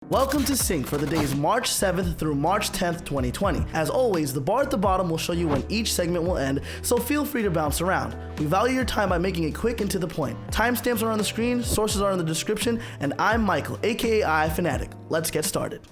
Welcome to Sync for the days March 7th through March 10th, 2020. As always, the bar at the bottom will show you when each segment will end, so feel free to bounce around. We value your time by making it quick and to the point. Timestamps are on the screen, sources are in the description, and I'm Michael, aka iiFnatik. Let's get started.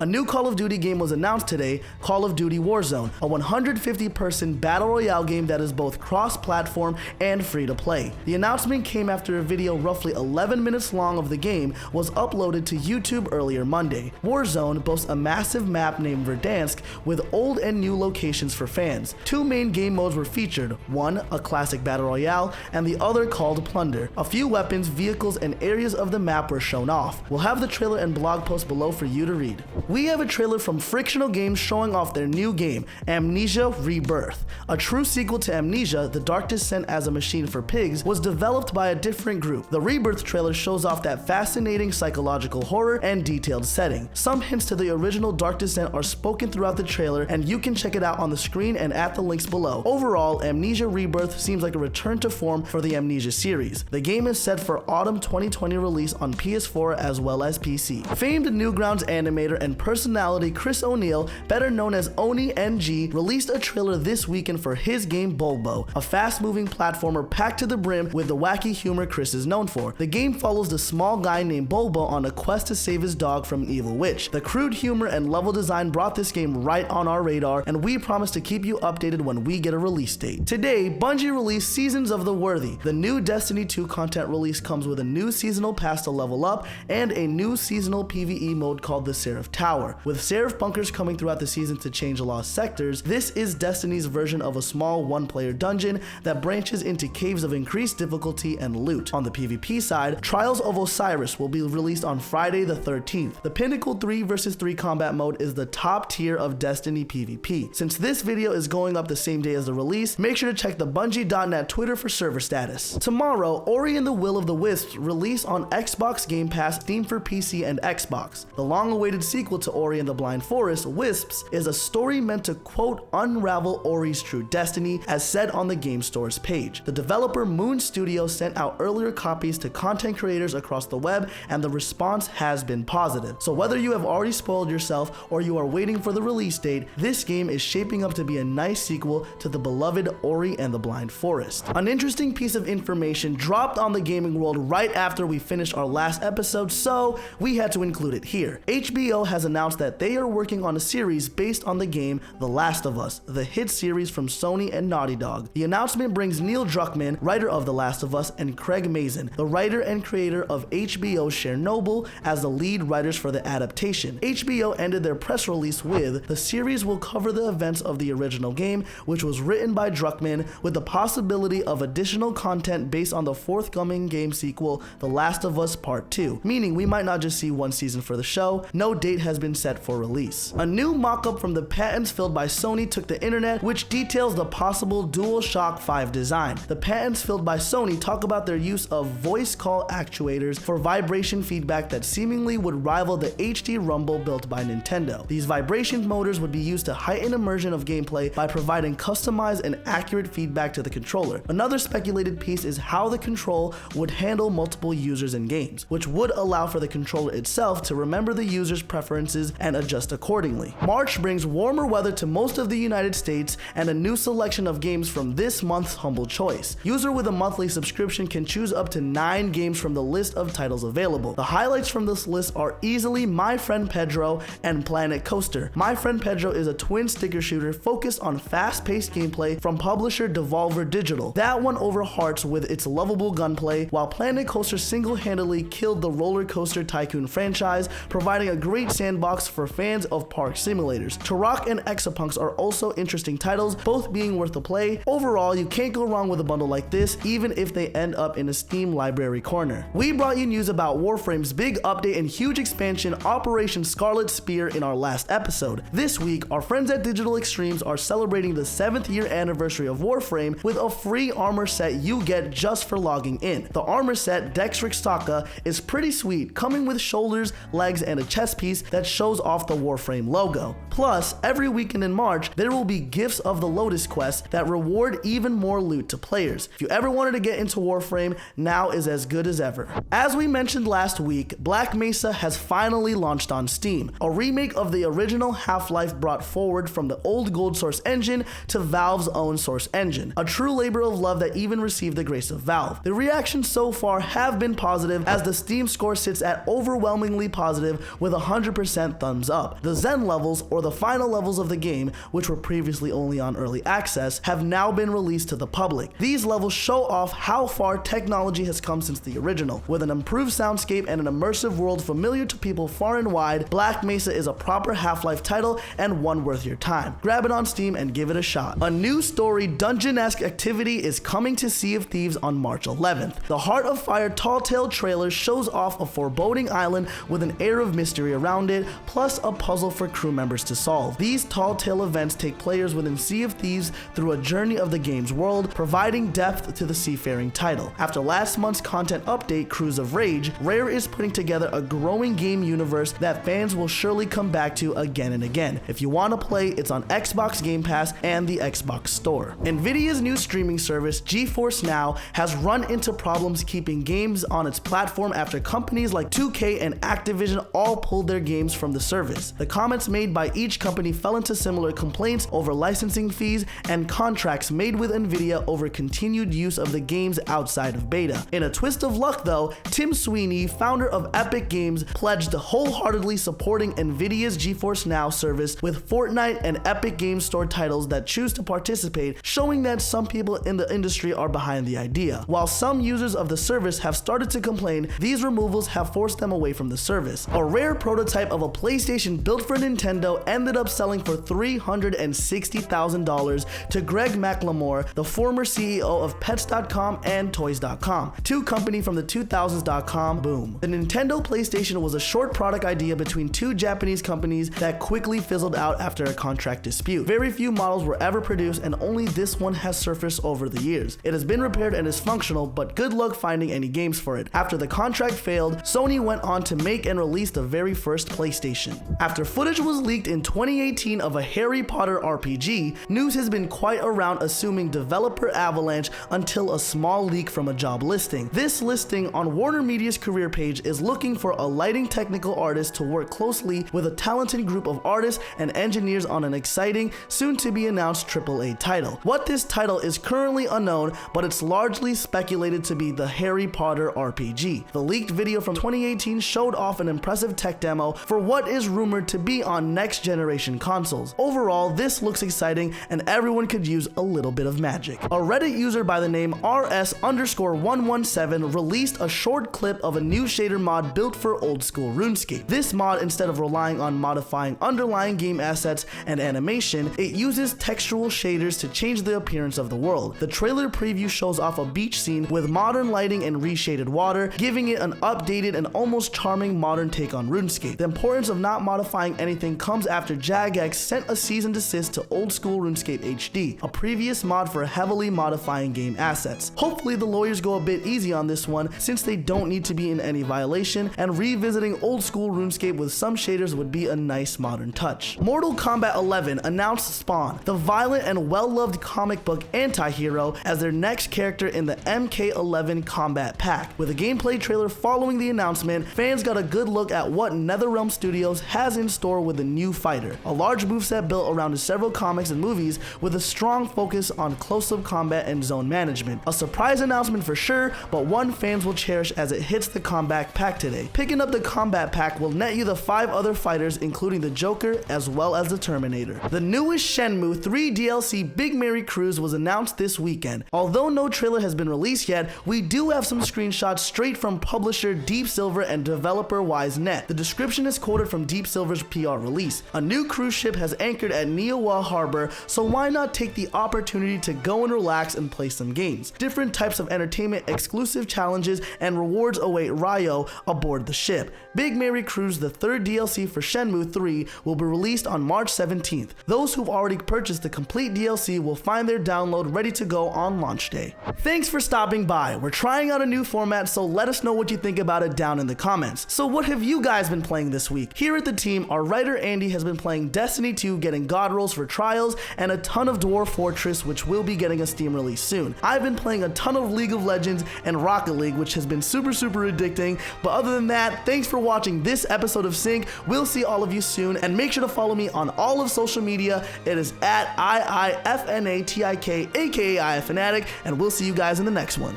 A new Call of Duty game was announced today, Call of Duty Warzone, a 150-person battle royale game that is both cross-platform and free-to-play. The announcement came after a video roughly 11 minutes long of the game was uploaded to YouTube earlier Monday. Warzone boasts a massive map named Verdansk with old and new locations for fans. Two main game modes were featured, one a classic battle royale and the other called Plunder. A few weapons, vehicles, and areas of the map were shown off. We'll have the trailer and blog post below for you to read. We have a trailer from Frictional Games showing off their new game, Amnesia Rebirth. A true sequel to Amnesia, The Dark Descent as a Machine for Pigs, was developed by a different group. The Rebirth trailer shows off that fascinating psychological horror and detailed setting. Some hints to the original Dark Descent are spoken throughout the trailer, and you can check it out on the screen and at the links below. Overall, Amnesia Rebirth seems like a return to form for the Amnesia series. The game is set for autumn 2020 release on PS4 as well as PC. Famed Newgrounds animator and personality Chris O'Neill, better known as OneyNG, released a trailer this weekend for his game Bowlbo, a fast-moving platformer packed to the brim with the wacky humor Chris is known for. The game follows the small guy named Bowlbo on a quest to save his dog from an evil witch. The crude humor and level design brought this game right on our radar, and we promise to keep you updated when we get a release date. Today, Bungie released Seasons of the Worthy. The new Destiny 2 content release comes with a new seasonal pass to level up and a new seasonal PvE mode called the Seraph Tower. With Seraph bunkers coming throughout the season to change lost sectors, this is Destiny's version of a small one-player dungeon that branches into caves of increased difficulty and loot. On the PvP side, Trials of Osiris will be released on Friday the 13th. The Pinnacle 3 vs 3 combat mode is the top tier of Destiny PvP. Since this video is going up the same day as the release, make sure to check the Bungie.net Twitter for server status. Tomorrow, Ori The Will of the Wisps release on Xbox Game Pass, Steam for PC and Xbox. The long-awaited sequel to Ori and the Blind Forest, Wisps, is a story meant to quote unravel Ori's true destiny as said on the game store's page. The developer Moon Studio sent out earlier copies to content creators across the web, and the response has been positive. So whether you have already spoiled yourself or you are waiting for the release date, this game is shaping up to be a nice sequel to the beloved Ori and the Blind Forest. An interesting piece of information dropped on the gaming world right after we finished our last episode, so we had to include it here. HBO has announced that they are working on a series based on the game The Last of Us, the hit series from Sony and Naughty Dog. The announcement brings Neil Druckmann, writer of The Last of Us, and Craig Mazin, the writer and creator of HBO's Chernobyl, as the lead writers for the adaptation. HBO ended their press release with, "The series will cover the events of the original game, which was written by Druckmann, with the possibility of additional content based on the forthcoming game sequel, The Last of Us Part 2, meaning we might not just see one season for the show. No date has been set for release." A new mock-up from the patents filled by Sony took the internet, which details the possible DualShock 5 design. The patents filled by Sony talk about their use of voice call actuators for vibration feedback that seemingly would rival the HD Rumble built by Nintendo. These vibration motors would be used to heighten immersion of gameplay by providing customized and accurate feedback to the controller. Another speculated piece is how the control would handle multiple users in games, which would allow for the controller itself to remember the user's preferences and adjust accordingly. March brings warmer weather to most of the United States and a new selection of games from this month's Humble Choice. User with a monthly subscription can choose up to 9 games from the list of titles available. The highlights from this list are easily My Friend Pedro and Planet Coaster. My Friend Pedro is a twin sticker shooter focused on fast-paced gameplay from publisher Devolver Digital. That won over hearts with its lovable gunplay, while Planet Coaster single-handedly killed the Roller Coaster Tycoon franchise, providing a great sandbox for fans of park simulators. Turok and Exapunks are also interesting titles, both being worth a play. Overall, you can't go wrong with a bundle like this, even if they end up in a Steam library corner. We brought you news about Warframe's big update and huge expansion, Operation Scarlet Spear, in our last episode. This week, our friends at Digital Extremes are celebrating the 7th year anniversary of Warframe with a free armor set you get just for logging in. The armor set, Dexric Saka, is pretty sweet, coming with shoulders, legs, and a chest piece that that shows off the Warframe logo. Plus, every weekend in March, there will be gifts of the Lotus Quest that reward even more loot to players. If you ever wanted to get into Warframe, now is as good as ever. As we mentioned last week, Black Mesa has finally launched on Steam, a remake of the original Half-Life brought forward from the old Gold Source engine to Valve's own Source engine, a true labor of love that even received the grace of Valve. The reactions so far have been positive, as the Steam score sits at overwhelmingly positive with 100% thumbs up. The Zen levels, or the final levels of the game, which were previously only on early access, have now been released to the public. These levels show off how far technology has come since the original. With an improved soundscape and an immersive world familiar to people far and wide, Black Mesa is a proper Half-Life title and one worth your time. Grab it on Steam and give it a shot. A new story dungeon-esque activity is coming to Sea of Thieves on March 11th. The Heart of Fire Tall Tale trailer shows off a foreboding island with an air of mystery around it, plus a puzzle for crew members to solve. These Tall Tale events take players within Sea of Thieves through a journey of the game's world, providing depth to the seafaring title. After last month's content update, Cruise of Rage, Rare is putting together a growing game universe that fans will surely come back to again and again. If you want to play, it's on Xbox Game Pass and the Xbox Store. Nvidia's new streaming service, GeForce Now, has run into problems keeping games on its platform after companies like 2K and Activision all pulled their games from the service. The comments made by each company fell into similar complaints over licensing fees and contracts made with Nvidia over continued use of the games outside of beta. In a twist of luck though, Tim Sweeney, founder of Epic Games, pledged to wholeheartedly supporting Nvidia's GeForce Now service with Fortnite and Epic Games Store titles that choose to participate, showing that some people in the industry are behind the idea. While some users of the service have started to complain, these removals have forced them away from the service. A rare prototype of a PlayStation built for Nintendo ended up selling for $360,000 to Greg McLemore, the former CEO of Pets.com and Toys.com, two companies from the 2000s.com boom. The Nintendo PlayStation was a short product idea between two Japanese companies that quickly fizzled out after a contract dispute. Very few models were ever produced, and only this one has surfaced over the years. It has been repaired and is functional, but good luck finding any games for it. After the contract failed, Sony went on to make and release the very first PlayStation. After footage was leaked in 2018 of a Harry Potter RPG, news has been quite around assuming developer Avalanche until a small leak from a job listing. This listing on Warner Media's career page is looking for a lighting technical artist to work closely with a talented group of artists and engineers on an exciting, soon-to-be announced AAA title. What this title is currently unknown, but it's largely speculated to be the Harry Potter RPG. The leaked video from 2018 showed off an impressive tech demo for what is rumored to be on next-generation consoles. Overall, this looks exciting and everyone could use a little bit of magic. A Reddit user by the name RS_117 released a short clip of a new shader mod built for old school RuneScape. This mod, instead of relying on modifying underlying game assets and animation, it uses textural shaders to change the appearance of the world. The trailer preview shows off a beach scene with modern lighting and reshaded water, giving it an updated and almost charming modern take on RuneScape. The importance of not modifying anything comes after Jagex sent a cease and desist to Old School RuneScape HD, a previous mod for heavily modifying game assets. Hopefully the lawyers go a bit easy on this one, since they don't need to be in any violation, and revisiting Old School RuneScape with some shaders would be a nice modern touch. Mortal Kombat 11 announced Spawn, the violent and well-loved comic book anti-hero, as their next character in the MK11 Combat Pack. With a gameplay trailer following the announcement, fans got a good look at what NetherRealm Studios has in store with the new fighter, a large moveset built around several comics and movies with a strong focus on close-up combat and zone management. A surprise announcement for sure, but one fans will cherish as it hits the Combat Pack today. Picking up the Combat Pack will net you the 5 other fighters, including the Joker as well as the Terminator. The newest Shenmue 3 DLC Big Mary Cruise was announced this weekend. Although no trailer has been released yet, we do have some screenshots straight from publisher Deep Silver and developer WiseNet. The description is quoted from Deep Silver's PR release. A new cruise ship has anchored at Niiwa Harbor, so why not take the opportunity to go and relax and play some games. Different types of entertainment, exclusive challenges, and rewards await Ryo aboard the ship. Big Mary Cruise, the 3rd DLC for Shenmue 3, will be released on March 17th. Those who've already purchased the complete DLC will find their download ready to go on launch day. Thanks for stopping by. We're trying out a new format, so let us know what you think about it down in the comments. So what have you guys been playing this week? week. Here at the team, our writer Andy has been playing Destiny 2, getting god rolls for Trials, and a ton of Dwarf Fortress, which will be getting a Steam release soon. I've been playing a ton of League of Legends and Rocket League, which has been super addicting. But other than that, thanks for watching this episode of Sync. We'll see all of you soon, and make sure to follow me on all of social media. It is at iiFnatik, aka iiFnatik, and we'll see you guys in the next one.